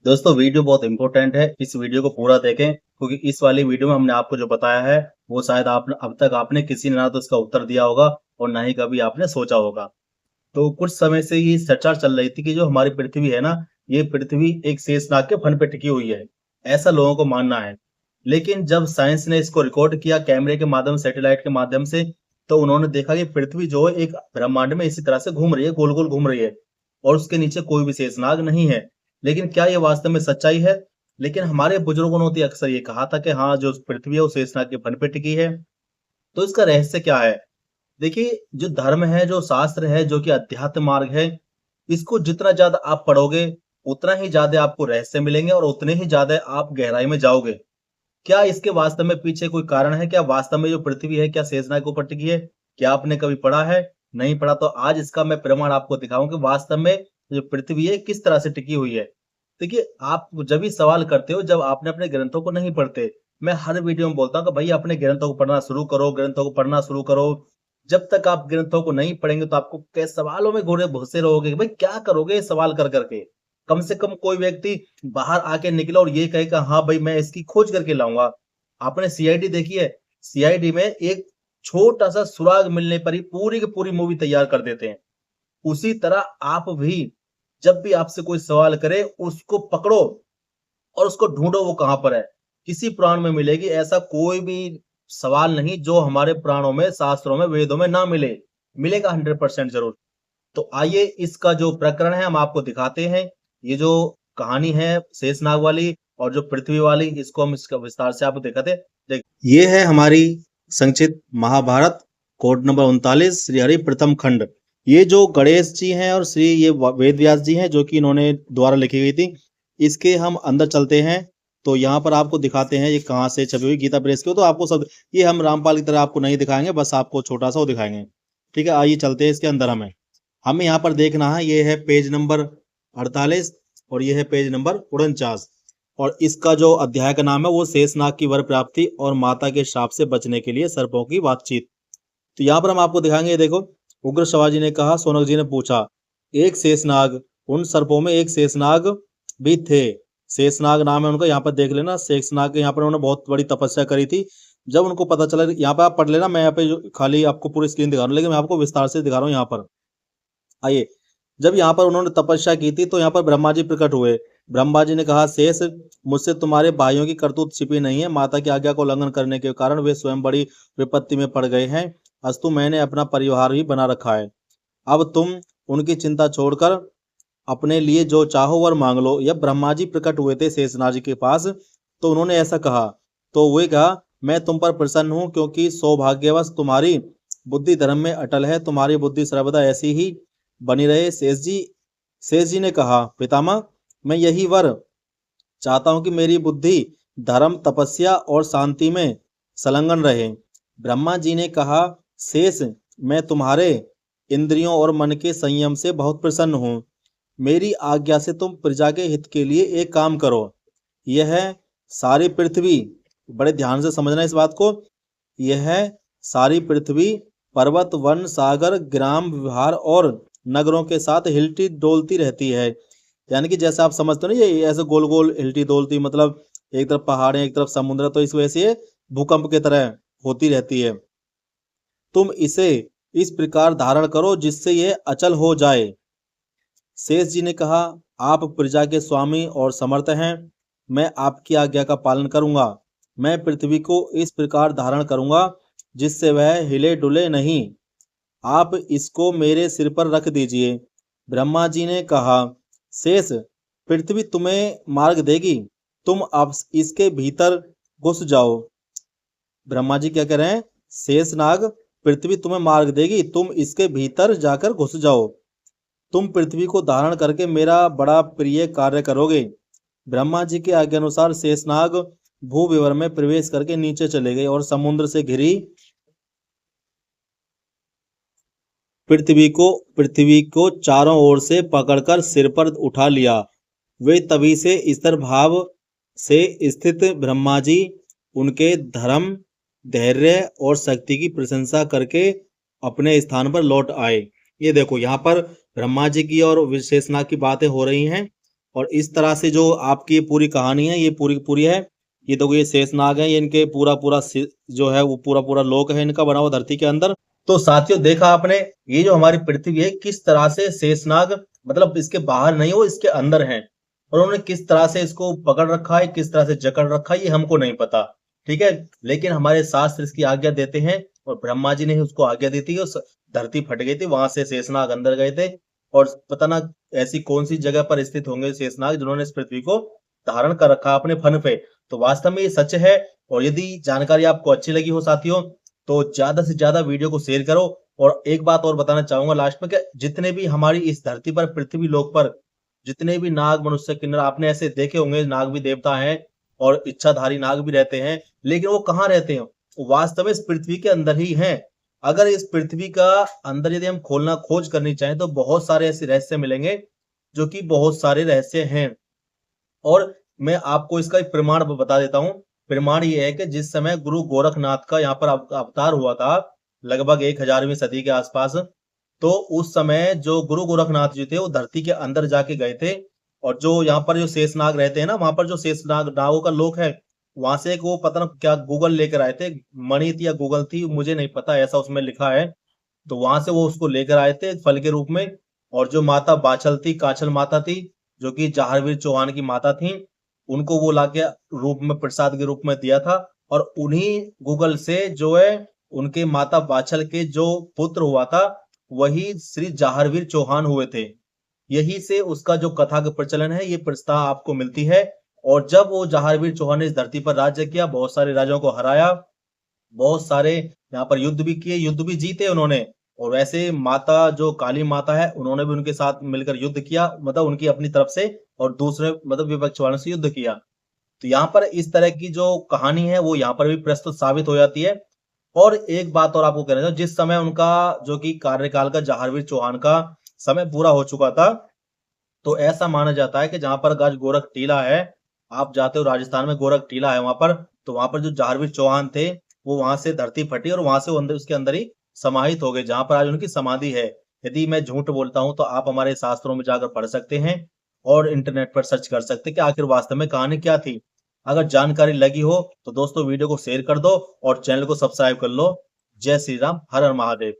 दोस्तों वीडियो बहुत इंपॉर्टेंट है। इस वीडियो को पूरा देखें क्योंकि इस वाली वीडियो में हमने आपको जो बताया है वो शायद आपने अब तक आपने किसी ने ना तो इसका उत्तर दिया होगा और ना ही कभी आपने सोचा होगा। तो कुछ समय से ये चर्चा चल रही थी कि जो हमारी पृथ्वी है ना, ये पृथ्वी एक शेषनाग के फन पे टिकी हुई है। ऐसा लोगों को मानना है। लेकिन जब साइंस ने इसको रिकॉर्ड किया कैमरे के माध्यम सैटेलाइट के माध्यम से, तो उन्होंने देखा कि पृथ्वी जो है एक ब्रह्मांड में इसी तरह से घूम रही है, गोल-गोल घूम रही है और उसके नीचे कोई भी शेषनाग नहीं है। लेकिन क्या ये वास्तव में सच्चाई है? लेकिन हमारे बुजुर्गों ने तो अक्सर ये कहा था कि हाँ, जो पृथ्वी है वो शेषनाग के फन पे टिकी है। तो इसका रहस्य क्या है? देखिए, जो धर्म है, जो शास्त्र है, जो कि अध्यात्म मार्ग है, इसको जितना ज़्यादा आप पढ़ोगे, उतना ही ज़्यादा आपको रहस्य मिलेंगे और उतने ही ज़्यादा आप गहराई में जाओगे। क्या इसके वास्तव में पीछे कोई कारण है? क्या वास्तव में जो पृथ्वी है, क्या शेषनाग के ऊपर टिकी है? क्या आपने कभी पढ़ा है? नहीं पढ़ा तो आज इसका मैं प्रमाण आपको दिखाऊँ कि वास्तव में जो पृथ्वी है, किस तरह से टिकी हुई है। देखिए, आप जब भी सवाल करते हो, जब आपने अपने ग्रंथों को नहीं पढ़ते। मैं हर वीडियो में बोलता हूँ कि भई अपने ग्रंथों को पढ़ना शुरू करो, ग्रंथों को पढ़ना शुरू करो। जब तक आप ग्रंथों को नहीं पढ़ेंगे तो आपको कै सवालों में घुसे रहोगे कि भाई क्या करोगे ये सवाल कर कर के? कम से कम कोई व्यक्ति बाहर आके निकले और ये कहे कि हाँ भाई मैं इसकी खोज करके लाऊँगा। आपने सीआईडी देखी है? सीआईडी में एक छोटा-सा सुराग मिलने पर ही पूरी की पूरी मूवी तैयार कर देते हैं। उसी तरह आप भी जब भी आपसे कोई सवाल करे उसको पकड़ो और उसको ढूँढो वो कहाँ पर है। किसी पुराण में मिलेगी, ऐसा कोई भी सवाल नहीं जो हमारे पुराणों में, शास्त्रों में, वेदों में ना मिले। मिलेगा 100% ज़रूर। तो आइए इसका जो प्रकरण है हम आपको दिखाते हैं। ये जो कहानी है शेषनाग वाली और जो पृथ्वी वाली, इसको हम इसका विस्तार से आपको दिखाते हैं। ये है हमारी संक्षिप्त महाभारत, कोड नंबर 39 श्री हरि प्रथम खंड। ये जो गणेश जी हैं और श्री ये वेद व्यास जी हैं जो कि इन्होंने द्वारा लिखी गई थी। इसके हम अंदर चलते हैं तो यहाँ पर आपको दिखाते हैं ये कहाँ से छपी हुई गीता प्रेस की। तो आपको सब ये हम रामपाल की तरह आपको नहीं दिखाएंगे, बस आपको छोटा सा वो दिखाएंगे। ठीक है, आइए चलते हैं इसके अंदर। हमें यहाँ पर देखना है, ये है पेज नंबर 48 और ये है पेज नंबर 49 और इसका जो अध्याय का नाम है वो शेषनाग की वर प्राप्ति और माता के श्राप से बचने के लिए सर्पों की बातचीत। तो यहाँ पर हम आपको दिखाएंगे, देखो। उग्र शिवाजी ने कहा, सोनक जी ने पूछा, एक शेषनाग, उन सर्पों में एक शेषनाग भी थे। शेषनाग नाम है उनका, यहाँ पर देख लेना। शेषनाग के यहाँ पर उन्होंने बहुत बड़ी तपस्या करी थी। जब उनको पता चला, यहाँ पर आप पढ़ लेना, मैं यहाँ पे खाली आपको पूरी स्क्रीन दिखा रहा हूँ, लेकिन मैं आपको विस्तार से दिखा रहा हूँ यहाँ पर। आइए, जब यहाँ पर उन्होंने तपस्या की थी तो यहाँ पर ब्रह्मा जी प्रकट हुए। ब्रह्मा जी ने कहा, शेष, मुझसे तुम्हारे भाइयों की करतूत छिपी नहीं है। माता की आज्ञा को उल्लंघन करने के कारण वे स्वयं बड़ी विपत्ति में पड़ गए हैं। अस्तु मैंने अपना परिवार भी बना रखा है। अब तुम उनकी चिंता छोड़कर अपने लिए जो चाहो वर मांग लो। जब ब्रह्मा जी प्रकट हुए थे शेषनाग जी के पास तो उन्होंने ऐसा कहा, तो वे कहा, मैं तुम पर प्रसन्न हूँ क्योंकि सौभाग्यवश तुम्हारी बुद्धि धर्म में अटल है। तुम्हारी बुद्धि सर्वदा ऐसी ही बनी रहे। शेष जी ने कहा, पितामह, मैं यही वर चाहता हूं कि मेरी बुद्धि धर्म, तपस्या और शांति में संलग्न रहे। ब्रह्मा जी ने कहा, शेष, मैं तुम्हारे इंद्रियों और मन के संयम से बहुत प्रसन्न हूँ। मेरी आज्ञा से तुम प्रजा के हित के लिए एक काम करो। यह सारी पृथ्वी, बड़े ध्यान से समझना इस बात को, यह सारी पृथ्वी पर्वत, वन, सागर, ग्राम, विहार और नगरों के साथ हिलती डोलती रहती है। यानी कि जैसे आप समझते हो ना, ये ऐसे गोल गोल हिलती डोलती, मतलब एक तरफ पहाड़ें एक तरफ समुद्र, तो इस वजह से ये भूकंप की तरह होती रहती है। तुम इसे इस प्रकार धारण करो जिससे ये अचल हो जाए। शेष जी ने कहा, आप प्रजा के स्वामी और समर्थ हैं। मैं आपकी आज्ञा का पालन करूंगा। मैं पृथ्वी को इस प्रकार धारण करूंगा जिससे वह हिले डुले नहीं। आप इसको मेरे सिर पर रख दीजिए। ब्रह्मा जी ने कहा, शेष, पृथ्वी तुम्हें मार्ग देगी, तुम अब इसके भीतर घुस जाओ। ब्रह्मा जी क्या कह रहे हैं? शेषनाग, पृथ्वी तुम्हें मार्ग देगी, तुम इसके भीतर जाकर घुस जाओ। तुम पृथ्वी को धारण करके मेरा बड़ा प्रिय कार्य करोगे। ब्रह्मा जी के आज्ञा अनुसार शेषनाग भूविवर में प्रवेश करके नीचे चले गए और समुद्र से घिरी पृथ्वी को चारों ओर से पकड़कर सिर पर उठा लिया। वे तभी से स्थिर भाव से स्थित ब्रह्मा जी उनके धर्म, धैर्य और शक्ति की प्रशंसा करके अपने स्थान पर लौट आए। ये देखो, यहाँ पर ब्रह्मा जी की और शेषनाग की बातें हो रही हैं। और इस तरह से जो आपकी ये पूरी कहानी है, ये पूरी की पूरी है। ये देखो ये शेषनाग है, ये इनके पूरा जो है वो पूरा लोक है इनका बना हुआ धरती के अंदर। तो साथियों देखा आपने, ये जो हमारी पृथ्वी है किस तरह से शेषनाग मतलब इसके बाहर नहीं हो, इसके अंदर है। और उन्होंने किस तरह से इसको पकड़ रखा है, किस तरह से जकड़ रखा है, ये हमको नहीं पता। ठीक है, लेकिन हमारे शास्त्र इसकी आज्ञा देते हैं और ब्रह्मा जी ने ही उसको आज्ञा दी थी। उस धरती फट गई थी, वहां से शेषनाग अंदर गए थे। और पता ना ऐसी कौन सी जगह पर स्थित होंगे शेषनाग जिन्होंने इस पृथ्वी को धारण कर रखा अपने फन पे। तो वास्तव में ये सच है। और यदि जानकारी आपको अच्छी लगी हो साथियों, तो ज्यादा से ज्यादा वीडियो को शेयर करो। और एक बात और बताना चाहूंगा लास्ट में कि जितने भी हमारी इस धरती पर पृथ्वी लोक पर जितने भी नाग मनुष्य किन्नर आपने ऐसे देखे होंगे, नाग भी देवता हैं और इच्छाधारी नाग भी रहते हैं, लेकिन वो कहाँ रहते हैं? वो वास्तव में इस पृथ्वी के अंदर ही हैं। अगर इस पृथ्वी का अंदर यदि हम खोलना खोज करनी चाहें तो बहुत सारे ऐसे रहस्य मिलेंगे जो कि बहुत सारे रहस्य हैं। और मैं आपको इसका एक प्रमाण बता देता हूँ। प्रमाण ये है कि जिस समय गुरु गोरखनाथ का यहाँ पर अवतार हुआ था, लगभग 1000वीं सदी के आसपास, तो उस समय जो गुरु गोरखनाथ जी थे वो धरती के अंदर जाके गए थे। और जो यहाँ पर जो शेषनाग रहते हैं ना, वहां पर जो शेषनाग नागों का लोक है, वहां से एक वो पता ना क्या गूगल लेकर आए थे, मणि थी या गूगल थी मुझे नहीं पता, ऐसा उसमें लिखा है। तो वहां से वो उसको लेकर आए थे फल के रूप में। और जो माता बाछल थी, काछल माता थी, जो कि जहारवीर चौहान की माता थी, उनको वो लाके रूप में प्रसाद के रूप में दिया था। और उन्हीं गूगल से जो है उनके माता बाछल के जो पुत्र हुआ था वही श्री जहारवीर चौहान हुए थे। यही से उसका जो कथा का प्रचलन है, ये प्रस्ताव आपको मिलती है। और जब वो जहारवीर चौहान ने इस धरती पर राज्य किया, बहुत सारे राजाओं को हराया, बहुत सारे यहाँ पर युद्ध भी किए, युद्ध भी जीते उन्होंने। और वैसे माता जो काली माता है, उन्होंने भी उनके साथ मिलकर युद्ध किया, मतलब उनकी अपनी तरफ से, और दूसरे मतलब विपक्ष वालों से युद्ध किया। तो यहाँ पर इस तरह की जो कहानी है वो यहाँ पर भी प्रस्तुत साबित हो जाती है। और एक बात और आपको कहना चाहूँ, जिस समय उनका जो कि कार्यकाल का जहारवीर चौहान का समय पूरा हो चुका था, तो ऐसा माना जाता है कि जहां पर आज गोरख टीला है, आप जाते हो राजस्थान में, गोरख टीला है वहां पर, तो वहां पर जो जहारवीर चौहान थे वो वहां से धरती फटी और वहां से वो अंदर उसके अंदर ही समाहित हो गए, जहां पर आज उनकी समाधि है। यदि मैं झूठ बोलता हूं तो आप हमारे शास्त्रों में जाकर पढ़ सकते हैं और इंटरनेट पर सर्च कर सकते हैं कि आखिर वास्तव में कहानी क्या थी। अगर जानकारी लगी हो तो दोस्तों वीडियो को शेयर कर दो और चैनल को सब्सक्राइब कर लो। जय श्री राम, हर हर महादेव।